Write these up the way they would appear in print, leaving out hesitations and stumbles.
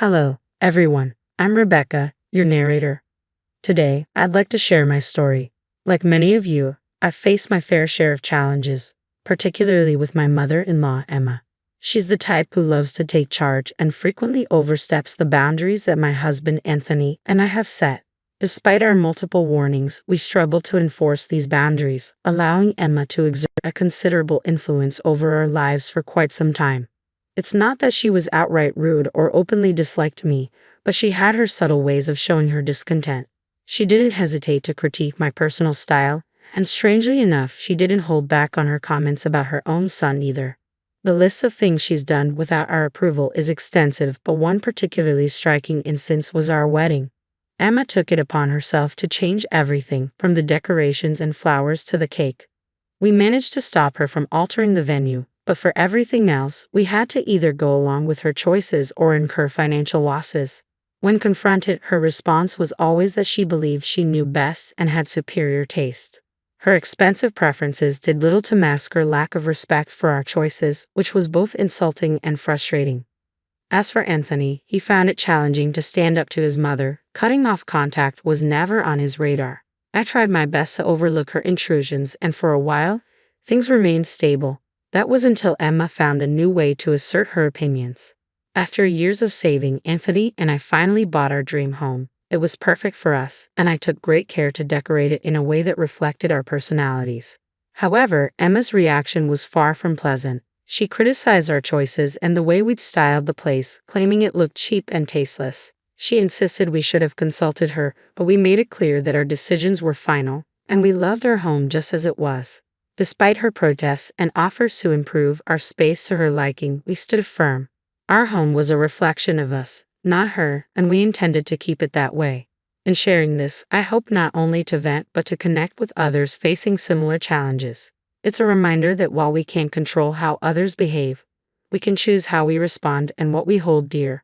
Hello, everyone. I'm Rebecca, your narrator. Today, I'd like to share my story. Like many of you, I've faced my fair share of challenges, particularly with my mother-in-law, Emma. She's the type who loves to take charge and frequently oversteps the boundaries that my husband, Anthony, and I have set. Despite our multiple warnings, we struggle to enforce these boundaries, allowing Emma to exert a considerable influence over our lives for quite some time. It's not that she was outright rude or openly disliked me, but she had her subtle ways of showing her discontent. She didn't hesitate to critique my personal style, and strangely enough, she didn't hold back on her comments about her own son either. The list of things she's done without our approval is extensive, but one particularly striking instance was our wedding. Emma took it upon herself to change everything from the decorations and flowers to the cake. We managed to stop her from altering the venue, but for everything else, we had to either go along with her choices or incur financial losses. When confronted, her response was always that she believed she knew best and had superior taste. Her expensive preferences did little to mask her lack of respect for our choices, which was both insulting and frustrating. As for Anthony, he found it challenging to stand up to his mother. Cutting off contact was never on his radar. I tried my best to overlook her intrusions, and for a while, things remained stable. That was until Emma found a new way to assert her opinions. After years of saving, Anthony and I finally bought our dream home. It was perfect for us, and I took great care to decorate it in a way that reflected our personalities. However, Emma's reaction was far from pleasant. She criticized our choices and the way we'd styled the place, claiming it looked cheap and tasteless. She insisted we should have consulted her, but we made it clear that our decisions were final, and we loved our home just as it was. Despite her protests and offers to improve our space to her liking, we stood firm. Our home was a reflection of us, not her, and we intended to keep it that way. In sharing this, I hope not only to vent but to connect with others facing similar challenges. It's a reminder that while we can't control how others behave, we can choose how we respond and what we hold dear.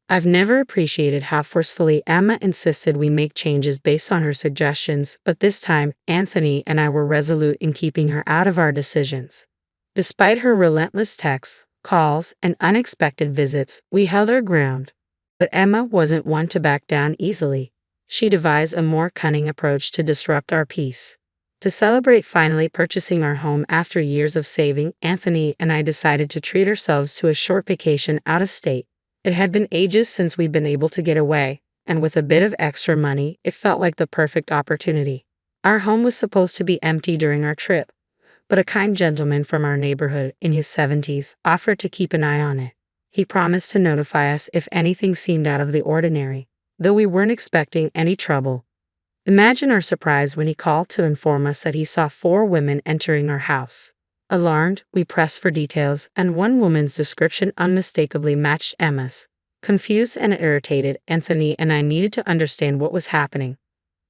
I've never appreciated how forcefully Emma insisted we make changes based on her suggestions, but this time, Anthony and I were resolute in keeping her out of our decisions. Despite her relentless texts, calls, and unexpected visits, we held our ground. But Emma wasn't one to back down easily. She devised a more cunning approach to disrupt our peace. To celebrate finally purchasing our home after years of saving, Anthony and I decided to treat ourselves to a short vacation out of state. It had been ages since we'd been able to get away, and with a bit of extra money, it felt like the perfect opportunity. Our home was supposed to be empty during our trip, but a kind gentleman from our neighborhood in his 70s offered to keep an eye on it. He promised to notify us if anything seemed out of the ordinary, though we weren't expecting any trouble. Imagine our surprise when he called to inform us that he saw 4 women entering our house. Alarmed, we pressed for details, and one woman's description unmistakably matched Emma's. Confused and irritated, Anthony and I needed to understand what was happening.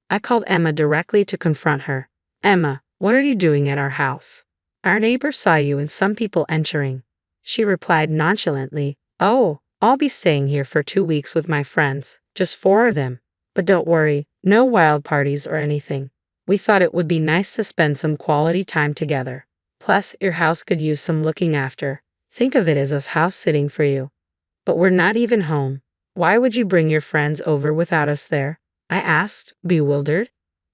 I called Emma directly to confront her. "Emma, what are you doing at our house? Our neighbor saw you and some people entering." She replied nonchalantly, "Oh, I'll be staying here for 2 weeks with my friends, just 4 of them. But don't worry, no wild parties or anything. We thought it would be nice to spend some quality time together. Plus, your house could use some looking after. Think of it as us house sitting for you." "But we're not even home. Why would you bring your friends over without us there?" I asked, bewildered.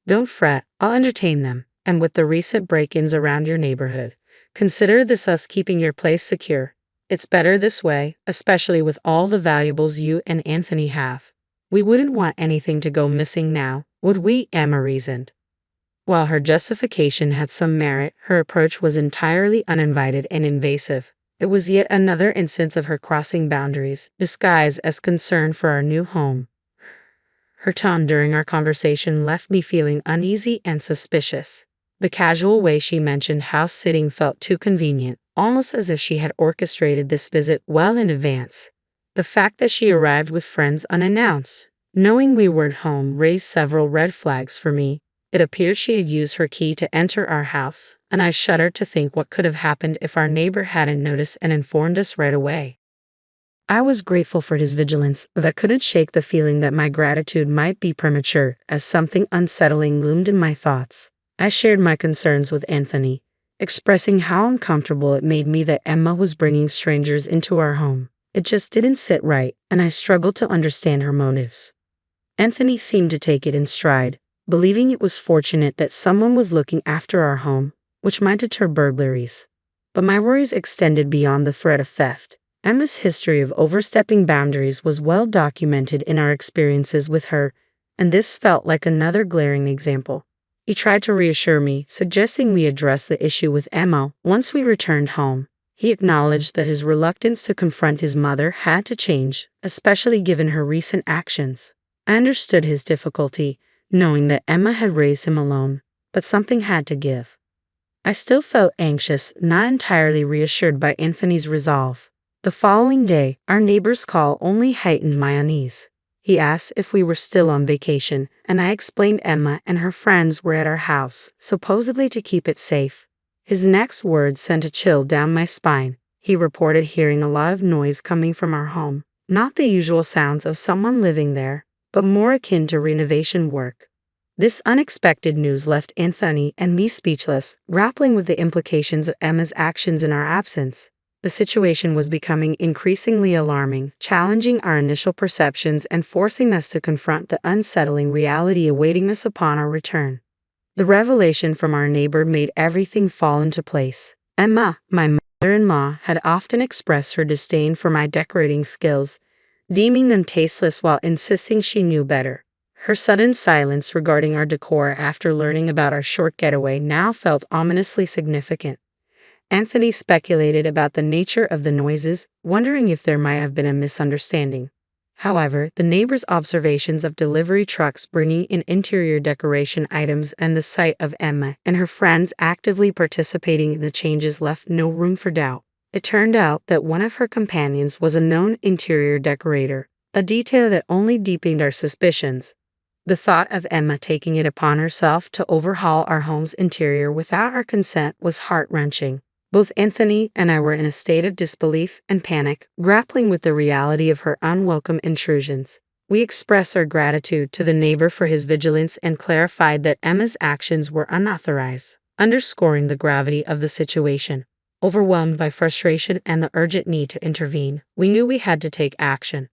"Don't fret, I'll entertain them. And with the recent break-ins around your neighborhood, consider this us keeping your place secure. It's better this way, especially with all the valuables you and Anthony have. We wouldn't want anything to go missing now, would we?" Emma reasoned. While her justification had some merit, her approach was entirely uninvited and invasive. It was yet another instance of her crossing boundaries, disguised as concern for our new home. Her tone during our conversation left me feeling uneasy and suspicious. The casual way she mentioned house sitting felt too convenient, almost as if she had orchestrated this visit well in advance. The fact that she arrived with friends unannounced, knowing we weren't home, raised several red flags for me. It appeared she had used her key to enter our house, and I shuddered to think what could have happened if our neighbor hadn't noticed and informed us right away. I was grateful for his vigilance, but I couldn't shake the feeling that my gratitude might be premature, as something unsettling loomed in my thoughts. I shared my concerns with Anthony, expressing how uncomfortable it made me that Emma was bringing strangers into our home. It just didn't sit right, and I struggled to understand her motives. Anthony seemed to take it in stride, believing it was fortunate that someone was looking after our home, which might deter burglaries. But my worries extended beyond the threat of theft. Emma's history of overstepping boundaries was well documented in our experiences with her, and this felt like another glaring example. He tried to reassure me, suggesting we address the issue with Emma once we returned home. He acknowledged that his reluctance to confront his mother had to change, especially given her recent actions. I understood his difficulty, knowing that Emma had raised him alone, but something had to give. I still felt anxious, not entirely reassured by Anthony's resolve. The following day, our neighbor's call only heightened my unease. He asked if we were still on vacation, and I explained Emma and her friends were at our house, supposedly to keep it safe. His next words sent a chill down my spine. He reported hearing a lot of noise coming from our home, not the usual sounds of someone living there, but more akin to renovation work. This unexpected news left Anthony and me speechless, grappling with the implications of Emma's actions in our absence. The situation was becoming increasingly alarming, challenging our initial perceptions and forcing us to confront the unsettling reality awaiting us upon our return. The revelation from our neighbor made everything fall into place. Emma, my mother-in-law, had often expressed her disdain for my decorating skills, deeming them tasteless while insisting she knew better. Her sudden silence regarding our decor after learning about our short getaway now felt ominously significant. Anthony speculated about the nature of the noises, wondering if there might have been a misunderstanding. However, the neighbor's observations of delivery trucks bringing in interior decoration items and the sight of Emma and her friends actively participating in the changes left no room for doubt. It turned out that one of her companions was a known interior decorator, a detail that only deepened our suspicions. The thought of Emma taking it upon herself to overhaul our home's interior without our consent was heart-wrenching. Both Anthony and I were in a state of disbelief and panic, grappling with the reality of her unwelcome intrusions. We expressed our gratitude to the neighbor for his vigilance and clarified that Emma's actions were unauthorized, underscoring the gravity of the situation. Overwhelmed by frustration and the urgent need to intervene, we knew we had to take action.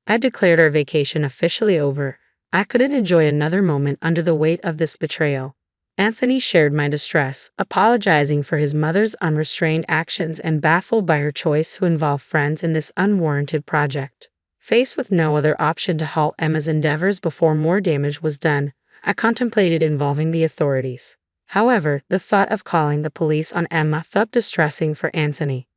I declared our vacation officially over. I couldn't enjoy another moment under the weight of this betrayal. Anthony shared my distress, apologizing for his mother's unrestrained actions and baffled by her choice to involve friends in this unwarranted project. Faced with no other option to halt Emma's endeavors before more damage was done, I contemplated involving the authorities. However, the thought of calling the police on Emma felt distressing for Anthony.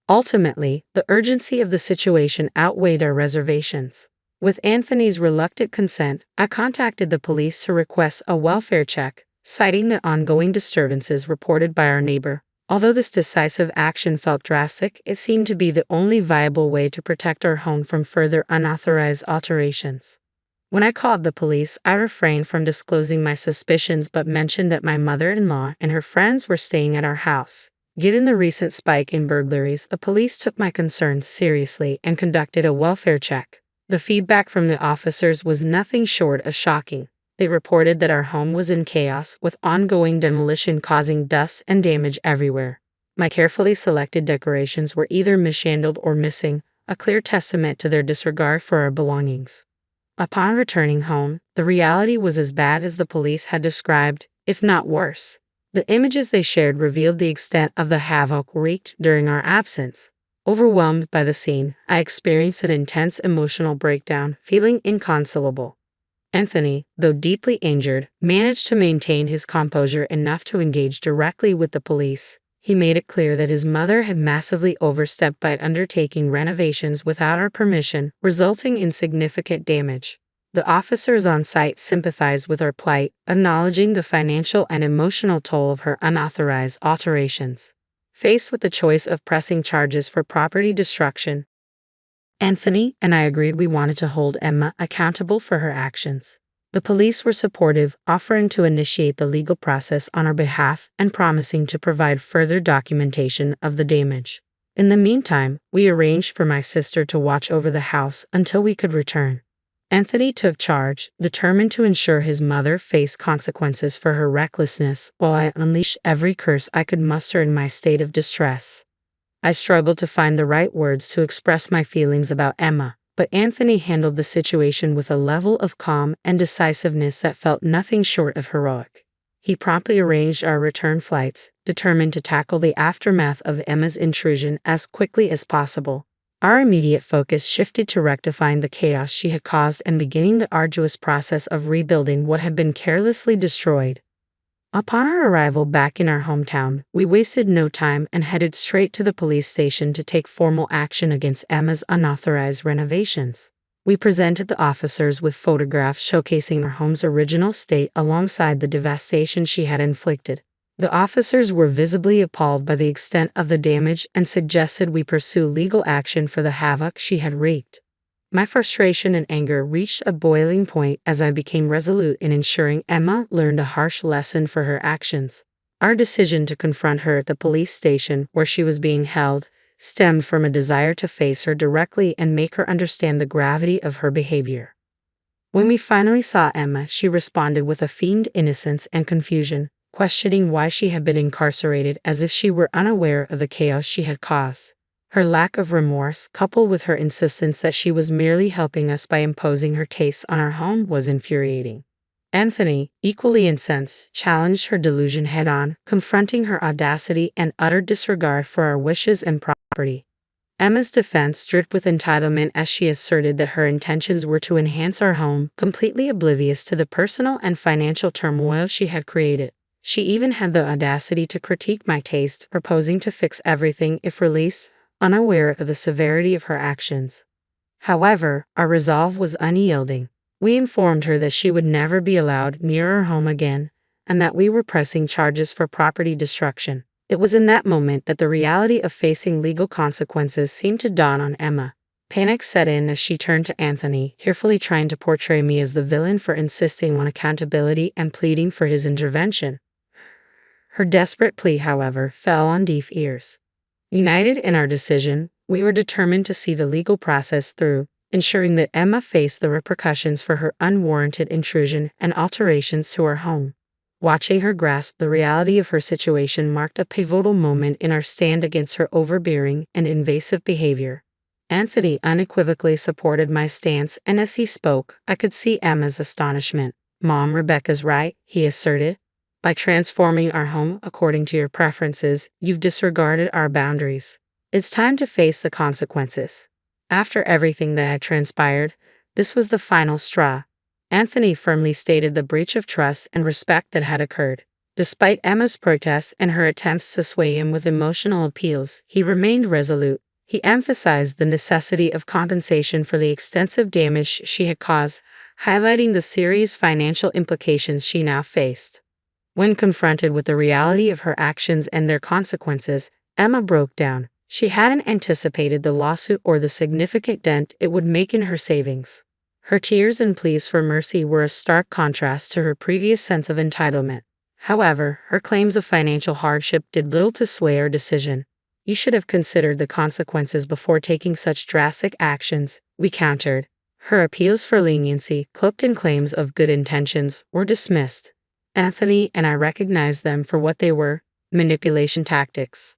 Ultimately, the urgency of the situation outweighed our reservations. With Anthony's reluctant consent, I contacted the police to request a welfare check, citing the ongoing disturbances reported by our neighbor. Although this decisive action felt drastic, it seemed to be the only viable way to protect our home from further unauthorized alterations. When I called the police, I refrained from disclosing my suspicions but mentioned that my mother-in-law and her friends were staying at our house. Given the recent spike in burglaries, the police took my concerns seriously and conducted a welfare check. The feedback from the officers was nothing short of shocking. They reported that our home was in chaos, with ongoing demolition causing dust and damage everywhere. My carefully selected decorations were either mishandled or missing, a clear testament to their disregard for our belongings. Upon returning home, the reality was as bad as the police had described, if not worse. The images they shared revealed the extent of the havoc wreaked during our absence. Overwhelmed by the scene, I experienced an intense emotional breakdown, feeling inconsolable. Anthony, though deeply injured, managed to maintain his composure enough to engage directly with the police. He made it clear that his mother had massively overstepped by undertaking renovations without our permission, resulting in significant damage. The officers on site sympathized with our plight, acknowledging the financial and emotional toll of her unauthorized alterations. Faced with the choice of pressing charges for property destruction, Anthony and I agreed we wanted to hold Emma accountable for her actions. The police were supportive, offering to initiate the legal process on our behalf and promising to provide further documentation of the damage. In the meantime, we arranged for my sister to watch over the house until we could return. Anthony took charge, determined to ensure his mother faced consequences for her recklessness while I unleashed every curse I could muster in my state of distress. I struggled to find the right words to express my feelings about Emma, but Anthony handled the situation with a level of calm and decisiveness that felt nothing short of heroic. He promptly arranged our return flights, determined to tackle the aftermath of Emma's intrusion as quickly as possible. Our immediate focus shifted to rectifying the chaos she had caused and beginning the arduous process of rebuilding what had been carelessly destroyed. Upon our arrival back in our hometown, we wasted no time and headed straight to the police station to take formal action against Emma's unauthorized renovations. We presented the officers with photographs showcasing our home's original state alongside the devastation she had inflicted. The officers were visibly appalled by the extent of the damage and suggested we pursue legal action for the havoc she had wreaked. My frustration and anger reached a boiling point as I became resolute in ensuring Emma learned a harsh lesson for her actions. Our decision to confront her at the police station where she was being held stemmed from a desire to face her directly and make her understand the gravity of her behavior. When we finally saw Emma, she responded with a feigned innocence and confusion, questioning why she had been incarcerated as if she were unaware of the chaos she had caused. Her lack of remorse, coupled with her insistence that she was merely helping us by imposing her tastes on our home, was infuriating. Anthony, equally incensed, challenged her delusion head-on, confronting her audacity and utter disregard for our wishes and property. Emma's defense dripped with entitlement as she asserted that her intentions were to enhance our home, completely oblivious to the personal and financial turmoil she had created. She even had the audacity to critique my taste, proposing to fix everything if released, unaware of the severity of her actions. However, our resolve was unyielding. We informed her that she would never be allowed near our home again, and that we were pressing charges for property destruction. It was in that moment that the reality of facing legal consequences seemed to dawn on Emma. Panic set in as she turned to Anthony, carefully trying to portray me as the villain for insisting on accountability and pleading for his intervention. Her desperate plea, however, fell on deaf ears. United in our decision, we were determined to see the legal process through, ensuring that Emma faced the repercussions for her unwarranted intrusion and alterations to our home. Watching her grasp the reality of her situation marked a pivotal moment in our stand against her overbearing and invasive behavior. Anthony unequivocally supported my stance, and as he spoke, I could see Emma's astonishment. "Mom, Rebecca's right," he asserted. "By transforming our home according to your preferences, you've disregarded our boundaries. It's time to face the consequences." After everything that had transpired, this was the final straw. Anthony firmly stated the breach of trust and respect that had occurred. Despite Emma's protests and her attempts to sway him with emotional appeals, he remained resolute. He emphasized the necessity of compensation for the extensive damage she had caused, highlighting the serious financial implications she now faced. When confronted with the reality of her actions and their consequences, Emma broke down. She hadn't anticipated the lawsuit or the significant dent it would make in her savings. Her tears and pleas for mercy were a stark contrast to her previous sense of entitlement. However, her claims of financial hardship did little to sway our decision. "You should have considered the consequences before taking such drastic actions," we countered. Her appeals for leniency, cloaked in claims of good intentions, were dismissed. Anthony and I recognized them for what they were: manipulation tactics.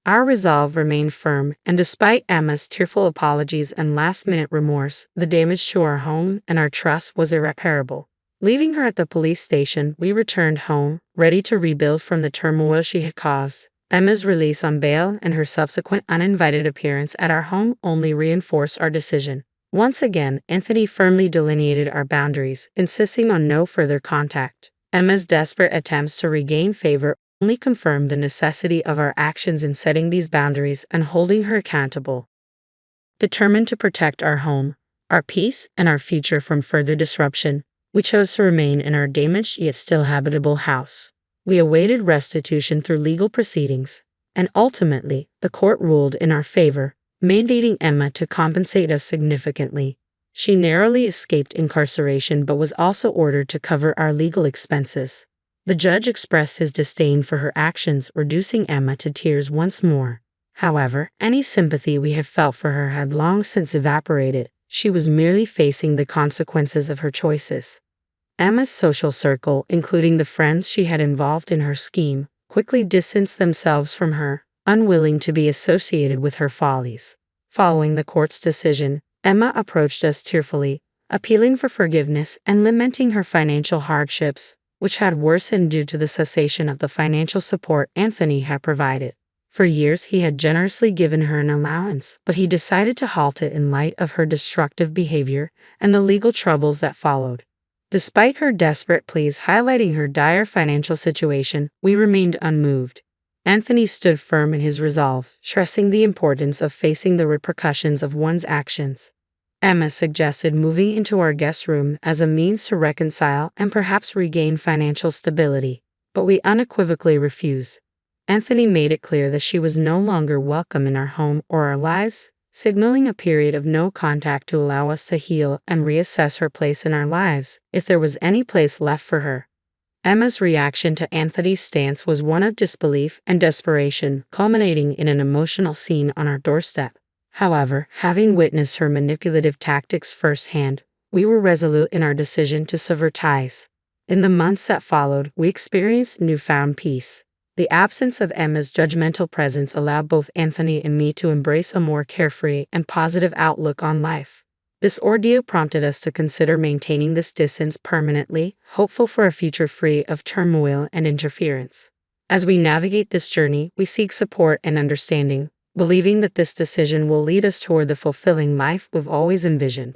Our resolve remained firm, and despite Emma's tearful apologies and last-minute remorse, the damage to our home and our trust was irreparable. Leaving her at the police station, we returned home, ready to rebuild from the turmoil she had caused. Emma's release on bail and her subsequent uninvited appearance at our home only reinforced our decision. Once again, Anthony firmly delineated our boundaries, insisting on no further contact. Emma's desperate attempts to regain favor only confirmed the necessity of our actions in setting these boundaries and holding her accountable. Determined to protect our home, our peace, and our future from further disruption, we chose to remain in our damaged yet still habitable house. We awaited restitution through legal proceedings, and ultimately, the court ruled in our favor, mandating Emma to compensate us significantly. She narrowly escaped incarceration but was also ordered to cover our legal expenses. The judge expressed his disdain for her actions, reducing Emma to tears once more. However, any sympathy we had felt for her had long since evaporated. She was merely facing the consequences of her choices. Emma's social circle, including the friends she had involved in her scheme, quickly distanced themselves from her, unwilling to be associated with her follies. Following the court's decision, Emma approached us tearfully, appealing for forgiveness and lamenting her financial hardships, which had worsened due to the cessation of the financial support Anthony had provided. For years he had generously given her an allowance, but he decided to halt it in light of her destructive behavior and the legal troubles that followed. Despite her desperate pleas highlighting her dire financial situation, we remained unmoved. Anthony stood firm in his resolve, stressing the importance of facing the repercussions of one's actions. Emma suggested moving into our guest room as a means to reconcile and perhaps regain financial stability, but we unequivocally refused. Anthony made it clear that she was no longer welcome in our home or our lives, signaling a period of no contact to allow us to heal and reassess her place in our lives, if there was any place left for her. Emma's reaction to Anthony's stance was one of disbelief and desperation, culminating in an emotional scene on our doorstep. However, having witnessed her manipulative tactics firsthand, we were resolute in our decision to sever ties. In the months that followed, we experienced newfound peace. The absence of Emma's judgmental presence allowed both Anthony and me to embrace a more carefree and positive outlook on life. This ordeal prompted us to consider maintaining this distance permanently, hopeful for a future free of turmoil and interference. As we navigate this journey, we seek support and understanding, believing that this decision will lead us toward the fulfilling life we've always envisioned.